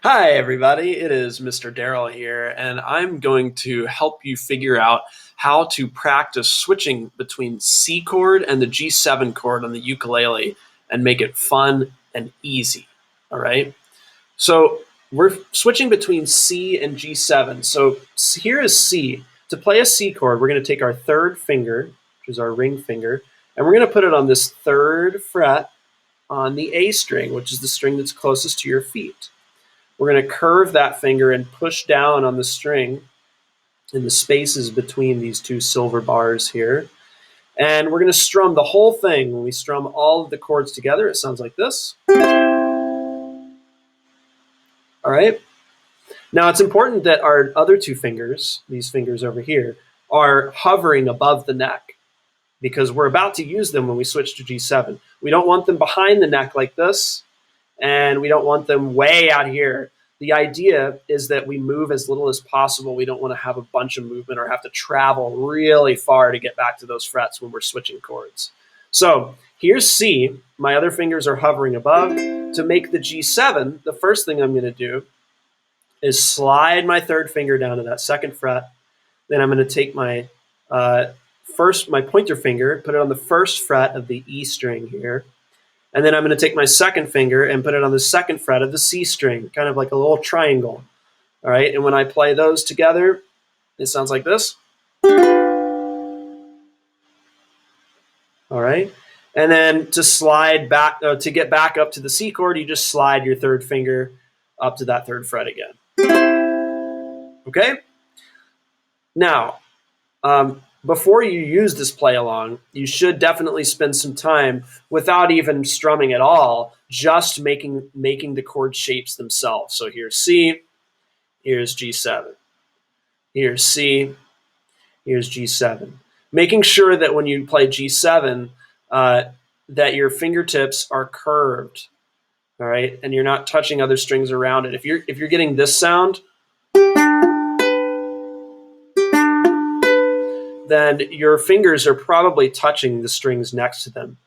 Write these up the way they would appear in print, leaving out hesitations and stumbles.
Hi, everybody. It is Mr. Daryl here, and I'm going to help you figure out how to practice switching between C chord and the G7 chord on the ukulele and make it fun and easy. All right. So we're switching between C and G7. So here is C. To play a C chord, we're going to take our third finger, which is our ring finger, and we're going to put it on this third fret on the A string, which is the string that's closest to your feet. We're going to curve that finger and push down on the string in the spaces between these two silver bars here. And we're going to strum the whole thing. When we strum all of the chords together, it sounds like this. All right. Now it's important that our other two fingers, these fingers over here, are hovering above the neck because we're about to use them when we switch to G7. We don't want them behind the neck like this, and we don't want them way out here. The idea is that we move as little as possible. We don't want to have a bunch of movement or have to travel really far to get back to those frets when we're switching chords. So here's C. My other fingers are hovering above. To make the G7, the first thing I'm going to do is slide my third finger down to that second fret. Then I'm going to take my my pointer finger, put it on the first fret of the E string here. And then I'm going to take my second finger and put it on the second fret of the C string, kind of like a little triangle. All right, and when I play those together, it sounds like this. All right, and then to slide back, to get back up to the C chord, you just slide your third finger up to that third fret again. Okay? Now, before you use this play along, you should definitely spend some time without even strumming at all, just making the chord shapes themselves. So here's C, here's G7. Here's C, here's G7. Making sure that when you play G7, that your fingertips are curved, all right, and you're not touching other strings around it. If you're getting this sound, then your fingers are probably touching the strings next to them.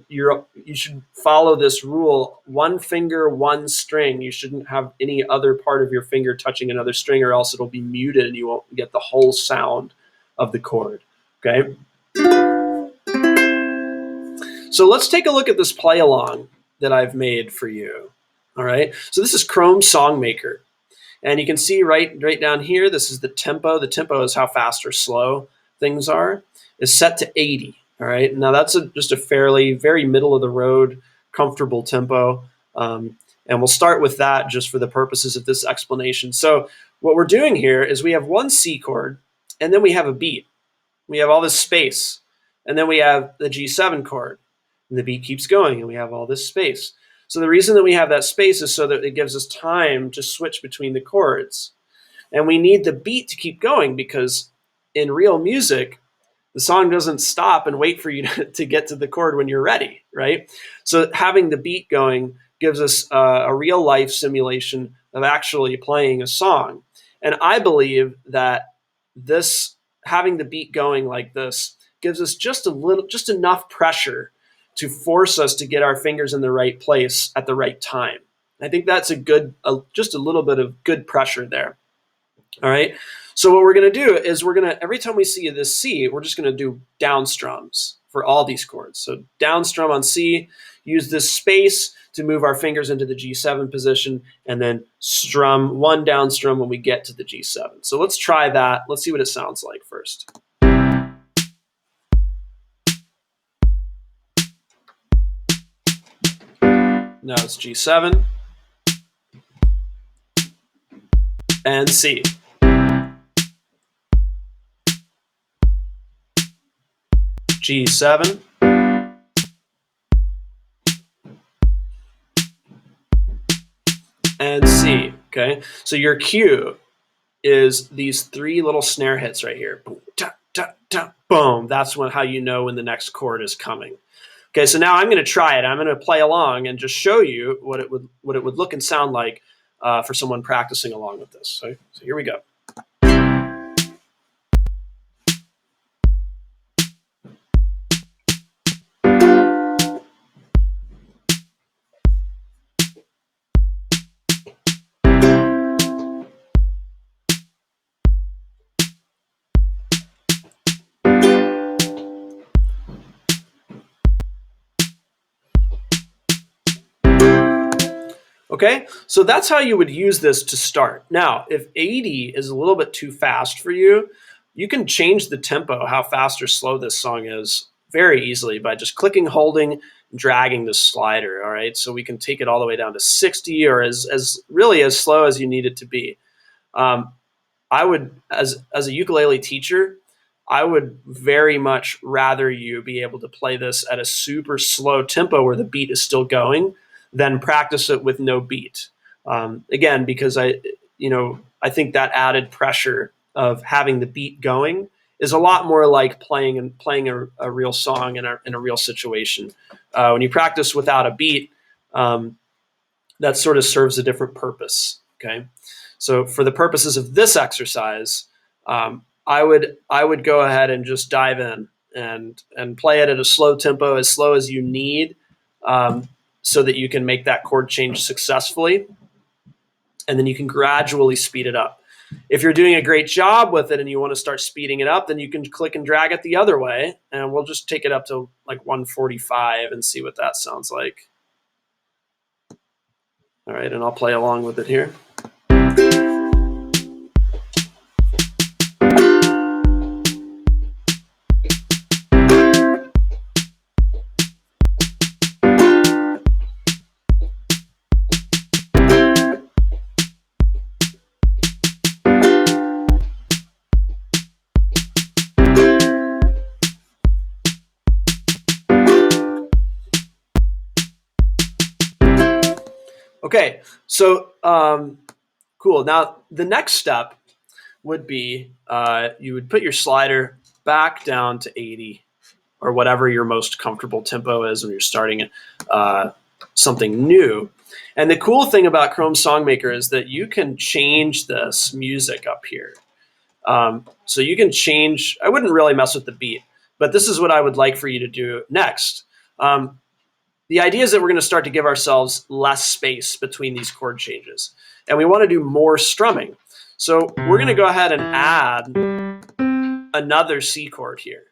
You should follow this rule: one finger, one string. You shouldn't have any other part of your finger touching another string, or else it'll be muted and you won't get the whole sound of the chord. Okay? So let's take a look at this play along that I've made for you. All right. So this is Chrome Songmaker. And you can see right down here, this is the tempo. The tempo is how fast or slow things are. Is set to 80. All right. Now that's just a very middle of the road, comfortable tempo. And we'll start with that just for the purposes of this explanation. So what we're doing here is we have one C chord, and then we have a beat. We have all this space, and then we have the G7 chord, and the beat keeps going, and we have all this space. So the reason that we have that space is so that it gives us time to switch between the chords. And we need the beat to keep going because in real music, the song doesn't stop and wait for you to get to the chord when you're ready, right? So having the beat going gives us a real life simulation of actually playing a song. And I believe that this having the beat going like this gives us just enough pressure to force us to get our fingers in the right place at the right time. I think that's just a little bit of good pressure there. All right. So what we're going to do is every time we see this C, we're just going to do down strums for all these chords. So down strum on C, use this space to move our fingers into the G7 position, and then strum one down strum when we get to the G7. So let's try that. Let's see what it sounds like first. Now it's G7 and C. G7 and C. Okay, so your cue is these three little snare hits right here. Boom, ta, ta, ta, boom. That's how you know when the next chord is coming. Okay, so now I'm going to try it. I'm going to play along and just show you what it would look and sound like for someone practicing along with this. So here we go. Okay, so that's how you would use this to start. Now, if 80 is a little bit too fast for you, you can change the tempo, how fast or slow this song is, very easily by just clicking, holding, dragging the slider. All right, so we can take it all the way down to 60 or as really as slow as you need it to be. I would, as a ukulele teacher, I would very much rather you be able to play this at a super slow tempo where the beat is still going than practice it with no beat. Again, because I think that added pressure of having the beat going is a lot more like playing a real song in a real situation. When you practice without a beat, that sort of serves a different purpose. Okay, so for the purposes of this exercise, I would go ahead and just dive in and play it at a slow tempo, as slow as you need, so that you can make that chord change successfully, and then you can gradually speed it up. If you're doing a great job with it and you want to start speeding it up, then you can click and drag it the other way, and we'll just take it up to like 145 and see what that sounds like. All right, and I'll play along with it here. Okay, so cool. Now the next step would be you would put your slider back down to 80 or whatever your most comfortable tempo is when you're starting something new. And the cool thing about Chrome Songmaker is that you can change this music up here. So you can change, I wouldn't really mess with the beat, but this is what I would like for you to do next. The idea is that we're going to start to give ourselves less space between these chord changes. And we want to do more strumming. So we're going to go ahead and add another C chord here.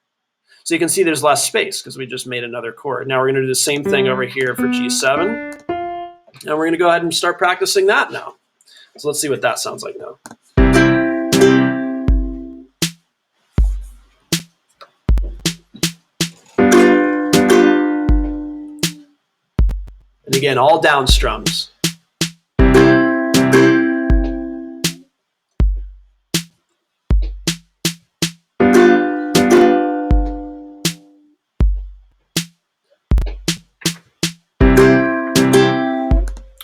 So you can see there's less space because we just made another chord. Now we're going to do the same thing over here for G7. And we're going to go ahead and start practicing that now. So let's see what that sounds like now. And again, all down strums.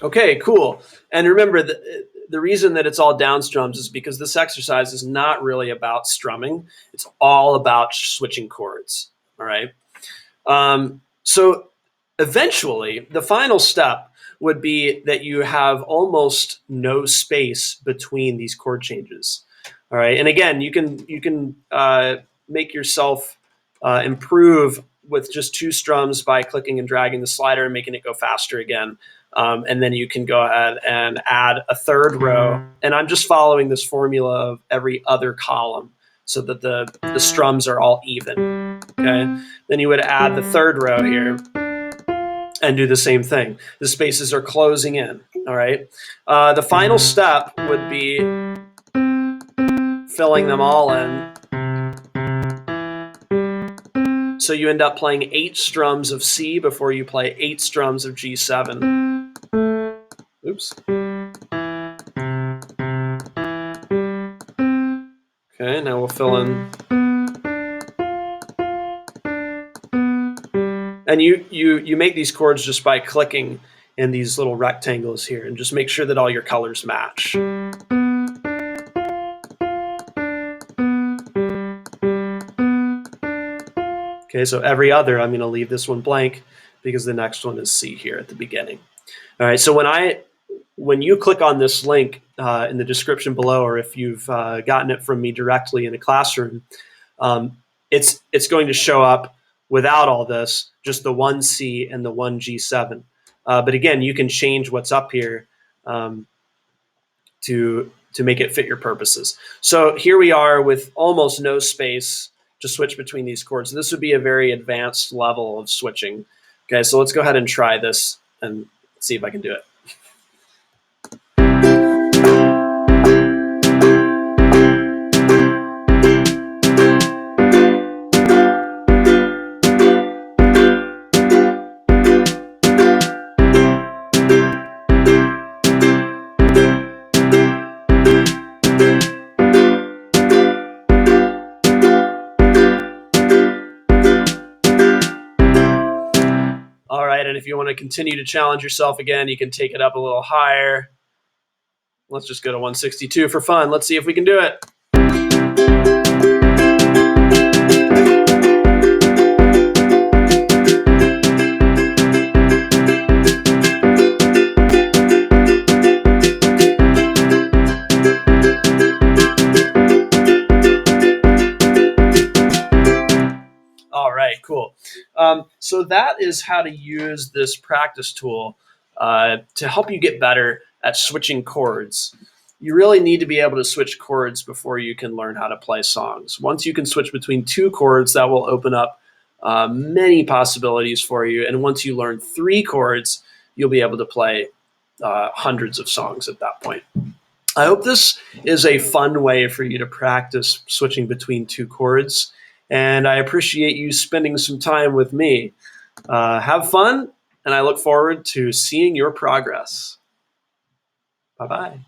Okay, cool. And remember, the reason that it's all down strums is because this exercise is not really about strumming. It's all about switching chords, all right? So eventually, the final step would be that you have almost no space between these chord changes, all right? And again, you can make yourself improve with just two strums by clicking and dragging the slider and making it go faster again. And then you can go ahead and add a third row. And I'm just following this formula of every other column so that the strums are all even. Okay. Then you would add the third row here and do the same thing. The spaces are closing in. All right. The final step would be filling them all in. So you end up playing 8 strums of C before you play 8 strums of G7. Oops. Okay, now we'll fill in. And you make these chords just by clicking in these little rectangles here and just make sure that all your colors match. Okay, so every other, I'm going to leave this one blank because the next one is C here at the beginning. All right, so when you click on this link in the description below, or if you've gotten it from me directly in a classroom, it's going to show up without all this, just the one C and the one G7. But again, you can change what's up here to make it fit your purposes. So here we are with almost no space to switch between these chords. This would be a very advanced level of switching. Okay, so let's go ahead and try this and see if I can do it. right, and if you want to continue to challenge yourself again, you can take it up a little higher. Let's just go to 162 for fun. Let's see if we can do it. All right, cool. So that is how to use this practice tool to help you get better at switching chords. You really need to be able to switch chords before you can learn how to play songs. Once you can switch between two chords, that will open up many possibilities for you. And once you learn three chords, you'll be able to play hundreds of songs at that point. I hope this is a fun way for you to practice switching between two chords, and I appreciate you spending some time with me. Have fun, and I look forward to seeing your progress. Bye-bye.